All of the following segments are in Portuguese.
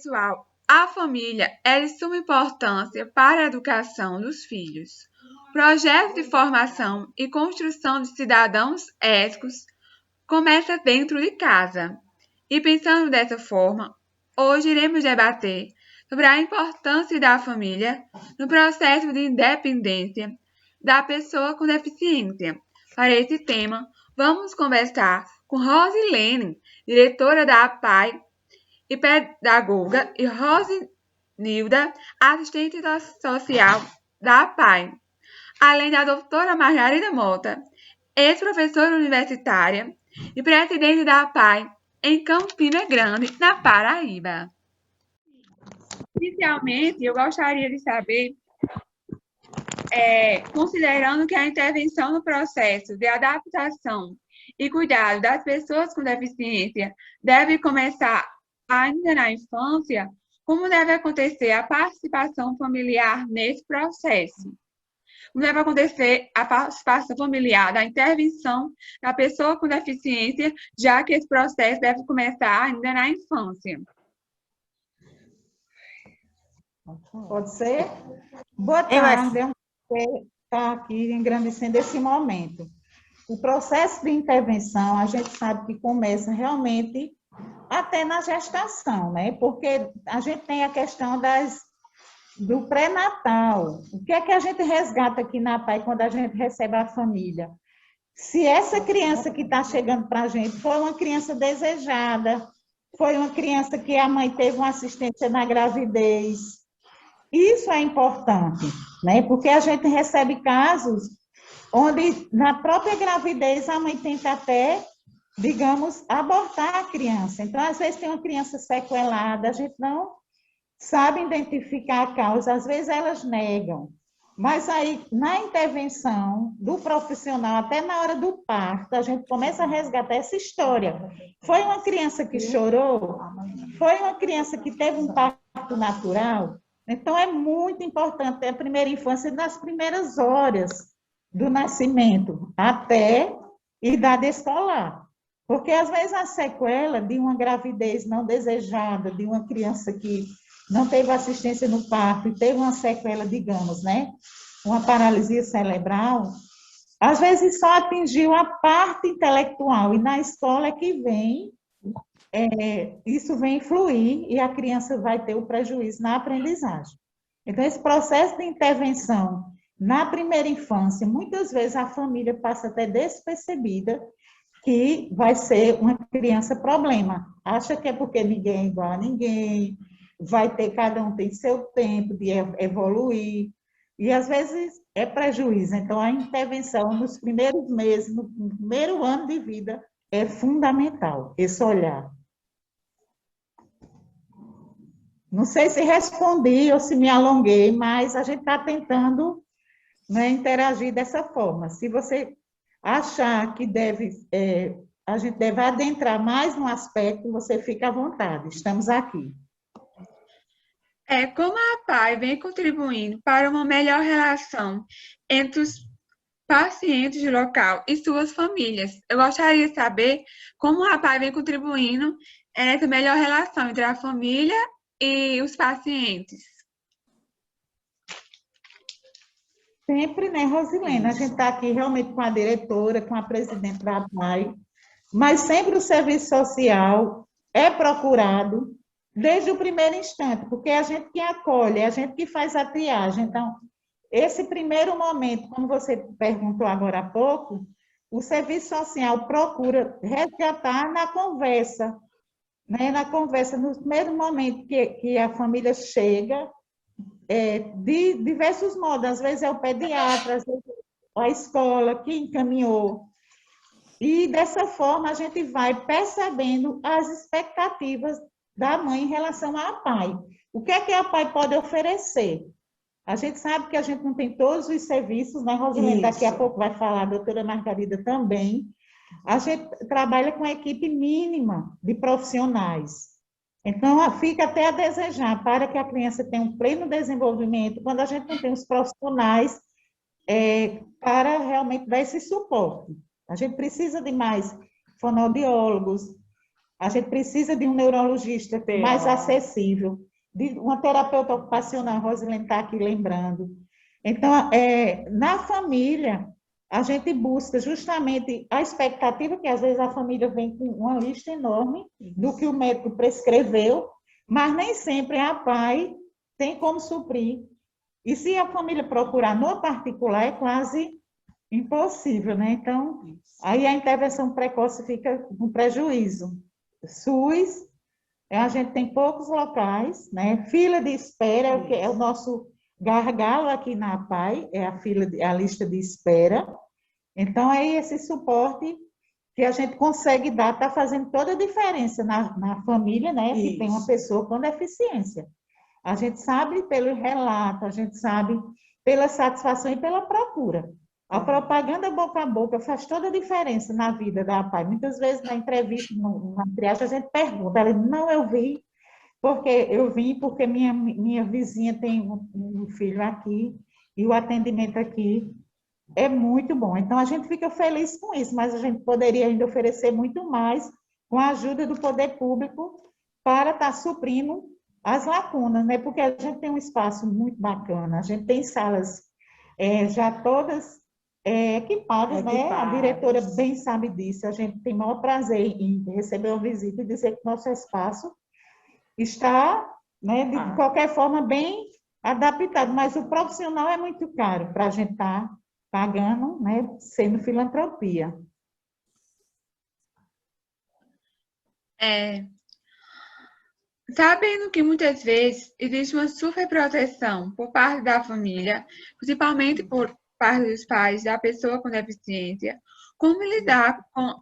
pessoal, a família é de suma importância para a educação dos filhos. Projeto de formação e construção de cidadãos éticos começa dentro de casa. E pensando dessa forma, hoje iremos debater sobre a importância da família no processo de independência da pessoa com deficiência. Para esse tema, vamos conversar com Rosilene, diretora da APAE e pedagoga, e Rosinilda, assistente social da APAE, além da doutora Margarida Mota, ex-professora universitária e presidente da APAE em Campina Grande, na Paraíba. Inicialmente, eu gostaria de saber, considerando que a intervenção no processo de adaptação e cuidado das pessoas com deficiência deve começar ainda na infância, como deve acontecer a participação familiar nesse processo? Como deve acontecer a participação familiar da intervenção da pessoa com deficiência, já que esse processo deve começar ainda na infância? Pode ser? Boa tarde, é um prazer estar aqui engrandecendo esse momento. O processo de intervenção, a gente sabe que começa realmente até na gestação, né? Porque a gente tem a questão do pré-natal. O que é que a gente resgata aqui na PAI quando a gente recebe a família? Se essa criança que está chegando para a gente foi uma criança desejada, foi uma criança que a mãe teve uma assistência na gravidez, isso é importante, né? Porque a gente recebe casos onde, na própria gravidez, a mãe tenta até, digamos, abortar a criança. Então, às vezes, tem uma criança sequelada, a gente não sabe identificar a causa, às vezes elas negam. Mas aí, na intervenção do profissional, até na hora do parto, a gente começa a resgatar essa história. Foi uma criança que chorou? Foi uma criança que teve um parto natural? Então, é muito importante a primeira infância, nas primeiras horas do nascimento, até idade escolar. Porque, às vezes, a sequela de uma gravidez não desejada, de uma criança que não teve assistência no parto e teve uma sequela, digamos, né? Uma paralisia cerebral, às vezes só atingiu a parte intelectual, e na escola é que vem, isso vem influir e a criança vai ter o prejuízo na aprendizagem. Então, esse processo de intervenção na primeira infância, muitas vezes a família passa até despercebida que vai ser uma criança problema. Acha que é porque ninguém é igual a ninguém, vai ter, cada um tem seu tempo de evoluir, e às vezes é prejuízo. Então, a intervenção nos primeiros meses, no primeiro ano de vida, é fundamental, esse olhar. Não sei se respondi ou se me alonguei, mas a gente está tentando, né, interagir dessa forma. Se você achar que a gente deve adentrar mais no aspecto, você fica à vontade, estamos aqui. Como a APAE vem contribuindo para uma melhor relação entre os pacientes do local e suas famílias? Eu gostaria de saber como a APAE vem contribuindo nessa melhor relação entre a família e os pacientes. Sempre, né, Rosilene? A gente está aqui realmente com a diretora, com a presidente da APAE, mas sempre o serviço social é procurado desde o primeiro instante, porque é a gente que acolhe, é a gente que faz a triagem. Então, esse primeiro momento, como você perguntou agora há pouco, o serviço social procura resgatar na conversa, né? Na conversa, no primeiro momento que a família chega, de diversos modos, às vezes é o pediatra, às vezes é a escola que encaminhou. E dessa forma a gente vai percebendo as expectativas da mãe em relação à APAE. O que é que a APAE pode oferecer? A gente sabe que a gente não tem todos os serviços, né, Rosilene? Daqui a pouco vai falar a doutora Margarida também. A gente trabalha com a equipe mínima de profissionais. Então, fica até a desejar para que a criança tenha um pleno desenvolvimento, quando a gente não tem os profissionais para realmente dar esse suporte. A gente precisa de mais fonoaudiólogos, A gente precisa de um neurologista mais acessível, de uma terapeuta ocupacional, a Rosilene está aqui lembrando. Então, na família, a gente busca justamente a expectativa, que às vezes a família vem com uma lista enorme do que o médico prescreveu, mas nem sempre a pai tem como suprir. E se a família procurar no particular, é quase impossível, né? Então, aí a intervenção precoce fica com prejuízo. SUS, a gente tem poucos locais, né? Fila de espera é o que é o nosso gargalo aqui na APAE, é a lista de espera. Então, é esse suporte que a gente consegue dar, está fazendo toda a diferença na família, né? Que tem uma pessoa com deficiência. A gente sabe pelo relato, a gente sabe pela satisfação e pela procura. A propaganda boca a boca faz toda a diferença na vida da APAE. Muitas vezes, na entrevista, na triagem, a gente pergunta, ela diz, não, eu vi, porque eu vim porque minha vizinha tem um filho aqui, e o atendimento aqui é muito bom. Então, a gente fica feliz com isso, mas a gente poderia ainda oferecer muito mais com a ajuda do poder público para estar suprindo as lacunas, né? Porque a gente tem um espaço muito bacana, a gente tem salas já todas equipadas, né? A diretora bem sabe disso, a gente tem o maior prazer em receber uma visita e dizer que nosso espaço está, né, de qualquer forma, bem adaptado, mas o profissional é muito caro para a gente estar pagando, né, sendo filantropia. Sabendo que muitas vezes existe uma superproteção por parte da família, principalmente por parte dos pais da pessoa com deficiência, como lidar com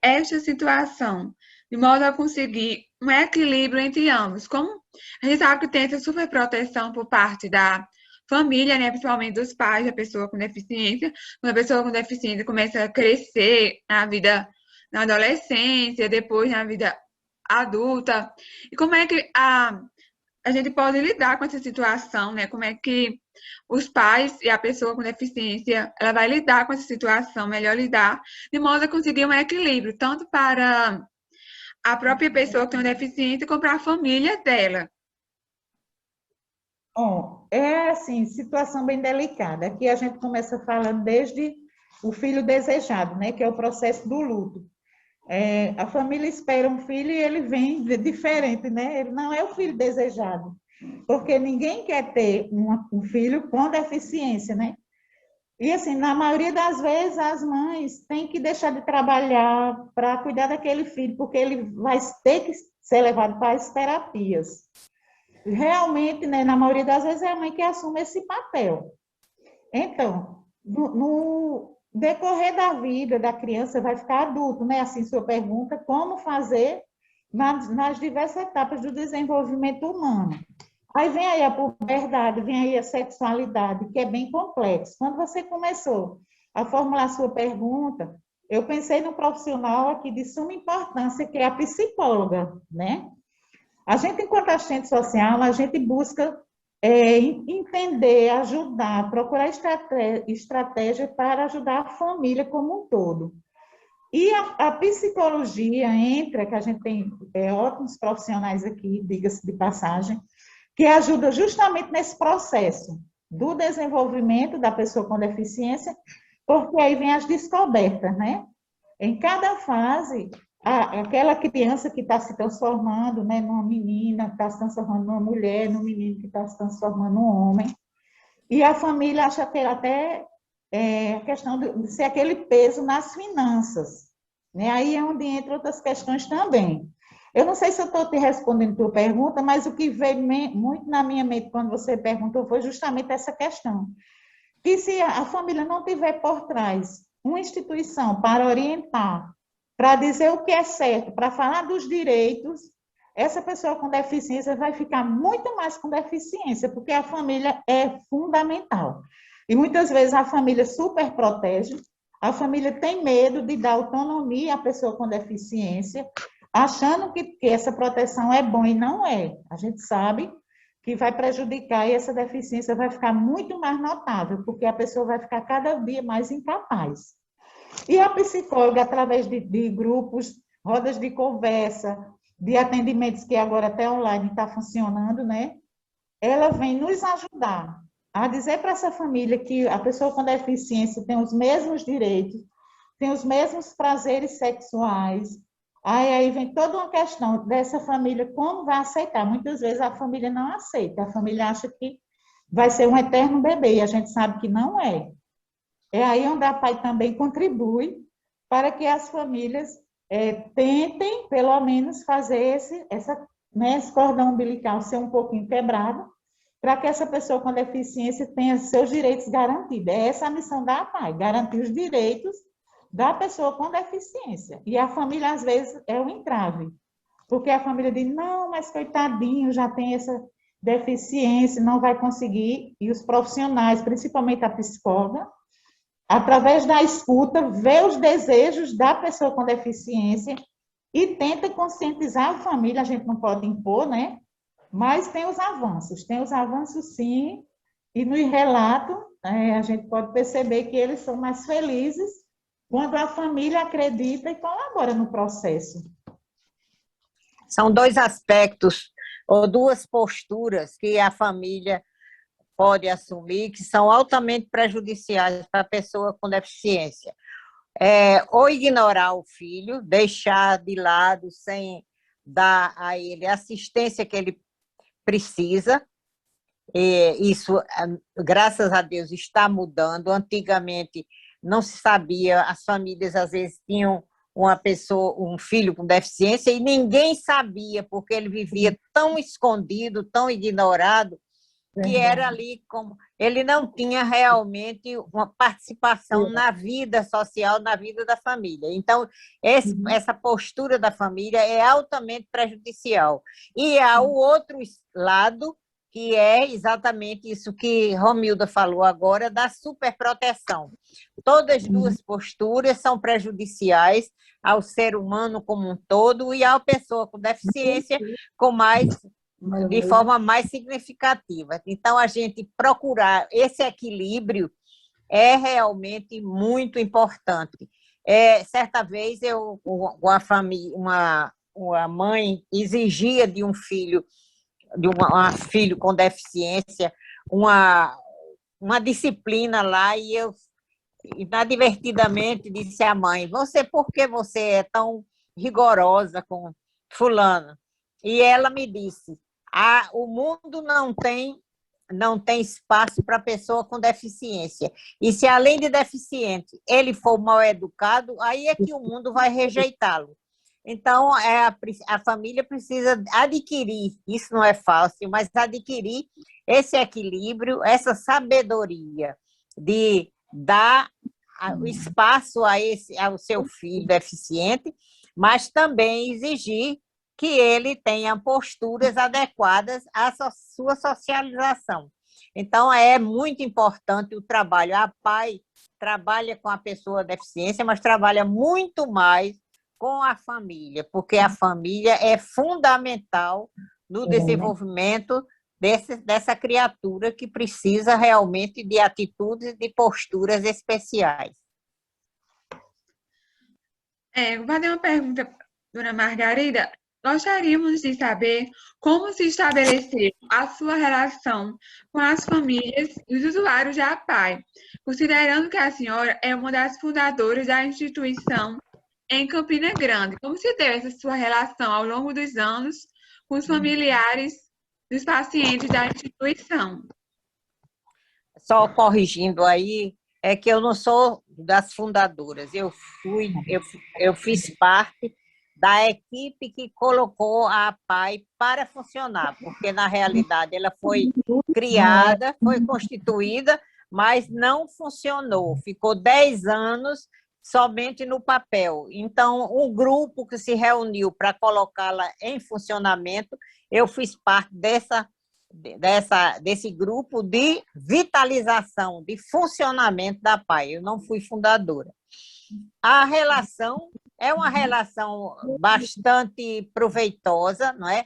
esta situação, de modo a conseguir um equilíbrio entre ambos? Como a gente sabe que tem essa superproteção por parte da família, né, principalmente dos pais da pessoa com deficiência, quando a pessoa com deficiência começa a crescer na vida, na adolescência, depois na vida adulta, e como é que a gente pode lidar com essa situação, né? Como é que os pais e a pessoa com deficiência, ela vai lidar com essa situação, melhor lidar, de modo a conseguir um equilíbrio, tanto para a própria pessoa que tem uma deficiência, como para a família dela. Bom, é assim, situação bem delicada. Aqui a gente começa falando desde o filho desejado, né? Que é o processo do luto. A família espera um filho e ele vem diferente, né? Ele não é o filho desejado, porque ninguém quer ter um filho com deficiência, né? E assim, na maioria das vezes, as mães têm que deixar de trabalhar para cuidar daquele filho, porque ele vai ter que ser levado para as terapias. Realmente, né, na maioria das vezes, é a mãe que assume esse papel. Então, no decorrer da vida da criança, vai ficar adulto, né? Assim, sua pergunta, como fazer nas diversas etapas do desenvolvimento humano. Aí vem aí a puberdade, vem aí a sexualidade, que é bem complexo. Quando você começou a formular sua pergunta, eu pensei no profissional aqui de suma importância, que é a psicóloga, né? A gente, enquanto assistente social, a gente busca entender, ajudar, procurar estratégia para ajudar a família como um todo. E a psicologia entra, que a gente tem ótimos profissionais aqui, diga-se de passagem, que ajuda justamente nesse processo do desenvolvimento da pessoa com deficiência, porque aí vem as descobertas, né? Em cada fase, aquela criança que está se transformando, né, numa menina, que está se transformando numa mulher, num menino que está se transformando num homem, e a família acha que até a questão de ser aquele peso nas finanças, né? Aí é onde entra outras questões também. Eu não sei se eu estou te respondendo a tua pergunta, mas o que veio muito na minha mente quando você perguntou foi justamente essa questão. Que se a família não tiver por trás uma instituição para orientar, para dizer o que é certo, para falar dos direitos, essa pessoa com deficiência vai ficar muito mais com deficiência, porque a família é fundamental. E muitas vezes a família super protege, a família tem medo de dar autonomia à pessoa com deficiência, achando que essa proteção é bom e não é. A gente sabe que vai prejudicar e essa deficiência vai ficar muito mais notável, porque a pessoa vai ficar cada dia mais incapaz. E a psicóloga, através de grupos, rodas de conversa, de atendimentos que agora até online está funcionando, né? Ela vem nos ajudar a dizer para essa família que a pessoa com deficiência tem os mesmos direitos, tem os mesmos prazeres sexuais. Aí vem toda uma questão dessa família, como vai aceitar? Muitas vezes a família não aceita, a família acha que vai ser um eterno bebê, e a gente sabe que não é. É aí onde a PAI também contribui para que as famílias tentem, pelo menos, fazer esse cordão umbilical ser um pouquinho quebrado, para que essa pessoa com deficiência tenha seus direitos garantidos. É essa a missão da APAI, garantir os direitos da pessoa com deficiência. E a família, às vezes, é um entrave, porque a família diz, não, mas coitadinho, já tem essa deficiência, não vai conseguir. E os profissionais, principalmente a psicóloga, através da escuta, vê os desejos da pessoa com deficiência e tenta conscientizar a família, a gente não pode impor, né? Mas tem os avanços sim, e no relato a gente pode perceber que eles são mais felizes quando a família acredita e colabora no processo. São dois aspectos ou duas posturas que a família pode assumir que são altamente prejudiciais para a pessoa com deficiência. Ou ignorar o filho, deixar de lado sem dar a ele a assistência que ele precisa. Isso, graças a Deus, está mudando. Antigamente não se sabia, as famílias às vezes tinham um filho com deficiência e ninguém sabia, porque ele vivia tão escondido, tão ignorado, que era ali como ele não tinha realmente uma participação na vida social, na vida da família. Então, essa postura da família é altamente prejudicial. E há o outro lado, que é exatamente isso que Romilda falou agora, da superproteção. Todas as duas posturas são prejudiciais ao ser humano como um todo e à pessoa com deficiência de forma mais significativa. Então, a gente procurar esse equilíbrio é realmente muito importante. Certa vez, uma mãe exigia de um filho, filho com deficiência, uma disciplina lá, e eu, inadvertidamente, disse à mãe, por que você é tão rigorosa com fulano? E ela me disse, o mundo não tem espaço para pessoa com deficiência. E se, além de deficiente, ele for mal educado, aí é que o mundo vai rejeitá-lo. Então, a família precisa adquirir, isso não é fácil, mas adquirir esse equilíbrio, essa sabedoria de dar o espaço ao seu filho deficiente, mas também exigir que ele tenha posturas adequadas à sua socialização. Então, é muito importante o trabalho. A PAI trabalha com a pessoa deficiência, mas trabalha muito mais com a família, porque a família é fundamental no desenvolvimento dessa criatura que precisa realmente de atitudes e de posturas especiais. Vou fazer uma pergunta, dona Margarida. Gostaríamos de saber como se estabeleceu a sua relação com as famílias e os usuários da APAE, considerando que a senhora é uma das fundadoras da instituição em Campina Grande. Como se deu essa sua relação ao longo dos anos com os familiares dos pacientes da instituição? Só corrigindo aí, é que eu não sou das fundadoras, eu fiz parte da equipe que colocou a APAE para funcionar, porque, na realidade, ela foi criada, foi constituída, mas não funcionou. Ficou 10 anos somente no papel. Então, um grupo que se reuniu para colocá-la em funcionamento, eu fiz parte desse grupo de vitalização, de funcionamento da APAE. Eu não fui fundadora. A relação é uma relação bastante proveitosa, não é?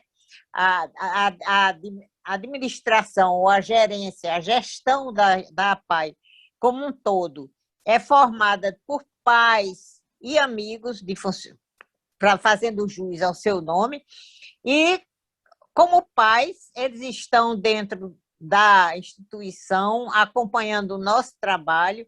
A administração, ou a gerência, a gestão da APAE como um todo é formada por pais e amigos fazendo jus ao seu nome, e, como pais, eles estão dentro da instituição, acompanhando o nosso trabalho,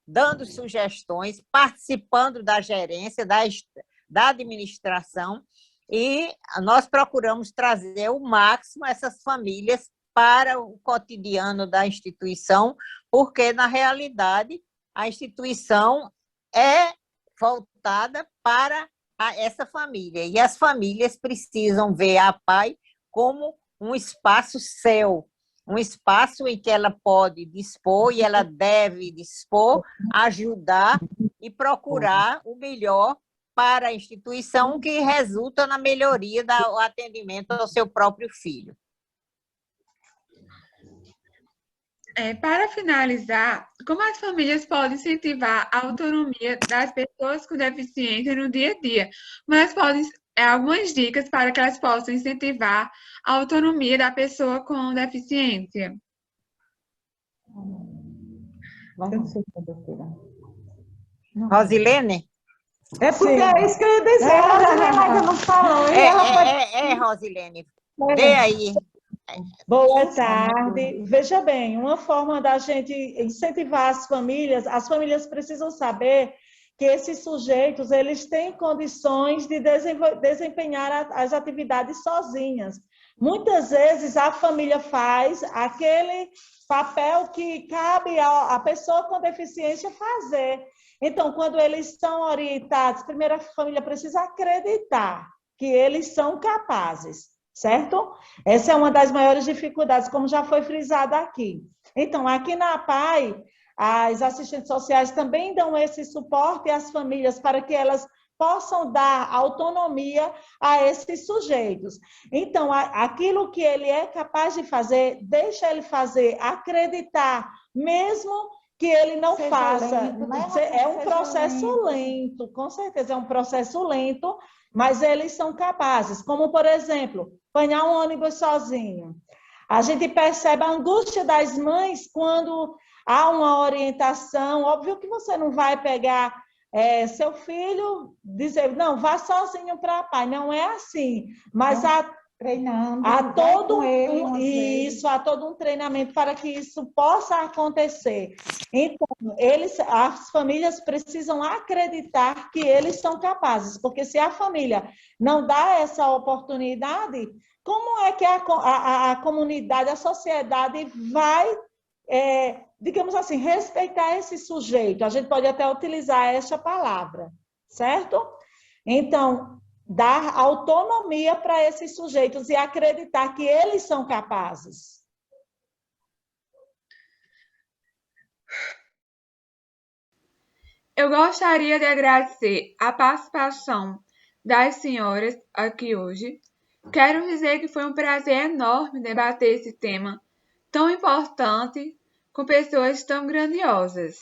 dando sugestões, participando da gerência, da administração, e nós procuramos trazer o máximo essas famílias para o cotidiano da instituição, porque, na realidade, a instituição é voltada para essa família, e as famílias precisam ver a PAI como um espaço seu, um espaço em que ela pode dispor e ela deve dispor, ajudar e procurar o melhor para a instituição, que resulta na melhoria do atendimento ao seu próprio filho. Para finalizar, como as famílias podem incentivar a autonomia das pessoas com deficiência no dia a dia? Mas podem algumas dicas para que elas possam incentivar a autonomia da pessoa com deficiência. Rosilene? É porque é isso que eu ia dizer, a Rosilene ainda não falou. Rosilene, vê aí. Boa tarde. Veja bem, uma forma da gente incentivar as famílias precisam saber que esses sujeitos, eles têm condições de desempenhar as atividades sozinhas. Muitas vezes a família faz aquele papel que cabe à pessoa com deficiência fazer. Então, quando eles são orientados, primeiro a família precisa acreditar que eles são capazes, certo? Essa é uma das maiores dificuldades, como já foi frisado aqui. Então, aqui na PAI, as assistentes sociais também dão esse suporte às famílias para que elas possam dar autonomia a esses sujeitos. Então, aquilo que ele é capaz de fazer, deixa ele fazer, acreditar, mesmo que ele não faça. Lento, né? É um processo lento, com certeza é um processo lento, mas eles são capazes. Como, por exemplo, apanhar um ônibus sozinho. A gente percebe a angústia das mães quando há uma orientação. Óbvio que você não vai pegar seu filho, dizer, não, vá sozinho para a PAI. Não é assim, mas treinando, há todo um treinamento para que isso possa acontecer. Então, as famílias precisam acreditar que eles são capazes, porque se a família não dá essa oportunidade, como é que a comunidade, a sociedade vai, digamos assim, respeitar esse sujeito? A gente pode até utilizar essa palavra, certo? Então, dar autonomia para esses sujeitos e acreditar que eles são capazes. Eu gostaria de agradecer a participação das senhoras aqui hoje. Quero dizer que foi um prazer enorme debater esse tema tão importante com pessoas tão grandiosas.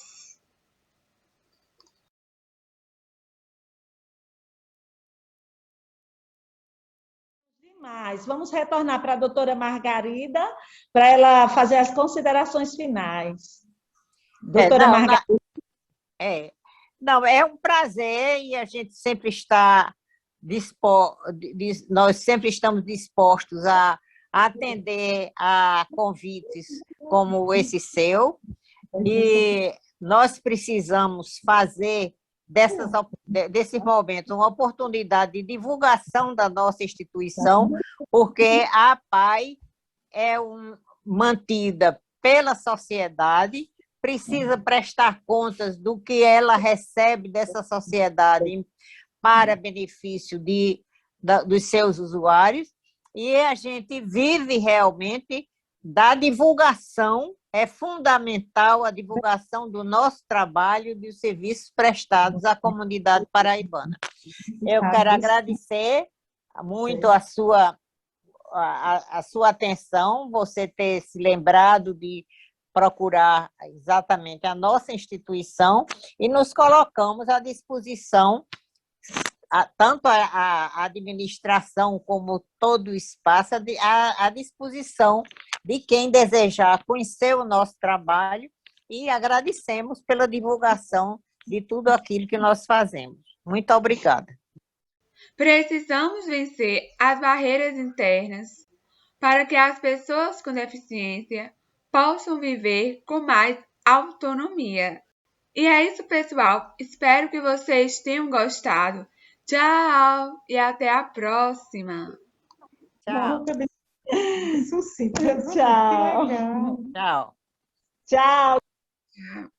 Demais. Vamos retornar para a doutora Margarida, para ela fazer as considerações finais. Doutora Margarida. Não, é um prazer e a gente sempre está nós sempre estamos dispostos a atender a convites como esse seu, e nós precisamos fazer desses momentos uma oportunidade de divulgação da nossa instituição, porque a PAI é mantida pela sociedade, precisa prestar contas do que ela recebe dessa sociedade para benefício dos seus usuários, e a gente vive realmente da divulgação. É fundamental a divulgação do nosso trabalho e dos serviços prestados à comunidade paraibana. Eu quero agradecer muito a sua atenção, você ter se lembrado de procurar exatamente a nossa instituição, e nos colocamos à disposição, tanto a administração como todo o espaço, à disposição de quem desejar conhecer o nosso trabalho, e agradecemos pela divulgação de tudo aquilo que nós fazemos. Muito obrigada. Precisamos vencer as barreiras internas para que as pessoas com deficiência possam viver com mais autonomia. E é isso, pessoal. Espero que vocês tenham gostado. Tchau e até a próxima. Tchau. Tchau. Tchau. Tchau. Tchau.